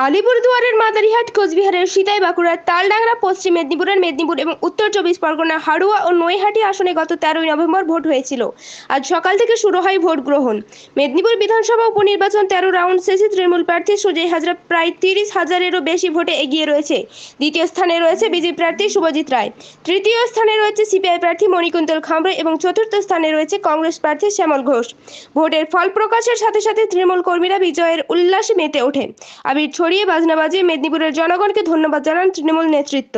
আলিপুরদুয়ারের মাদারিহাট, কোচবিহারের সিতাই, বাঁকুড়ার তালডাংরা, পশ্চিম মেদিনীপুরের মেদিনীপুর এবং উত্তর চব্বিশ পরগনার হাড়ুয়া ও নৈহাটি আসনে গত 13ই নভেম্বর ভোট হয়েছিল। আজ সকাল থেকে শুরু হয় ভোট গ্রহণ। মেদিনীপুর বিধানসভা উপনির্বাচন 13 রাউন্ড শেষে তৃণমূল প্রার্থী সুজয় হাজরা প্রায় 30,000-এরও বেশি ভোটে এগিয়ে রয়েছে। দ্বিতীয় স্থানে রয়েছে বিজেপি প্রার্থী শুভজিৎ রায়, তৃতীয় স্থানে রয়েছে সিপিআই প্রার্থী মণিকুন্তল খামরুই এবং চতুর্থ স্থানে রয়েছে কংগ্রেস প্রার্থী শ্যামল ঘোষ। ভোটের ফল প্রকাশের সাথে সাথে তৃণমূল কর্মীরা বিজয়ের উল্লাসে মেতে ওঠে। আবির ছড়িয়ে বাজনা বাজিয়ে মেদিনীপুরের জনগণকে ধন্যবাদ জানান তৃণমূল নেতৃত্ব।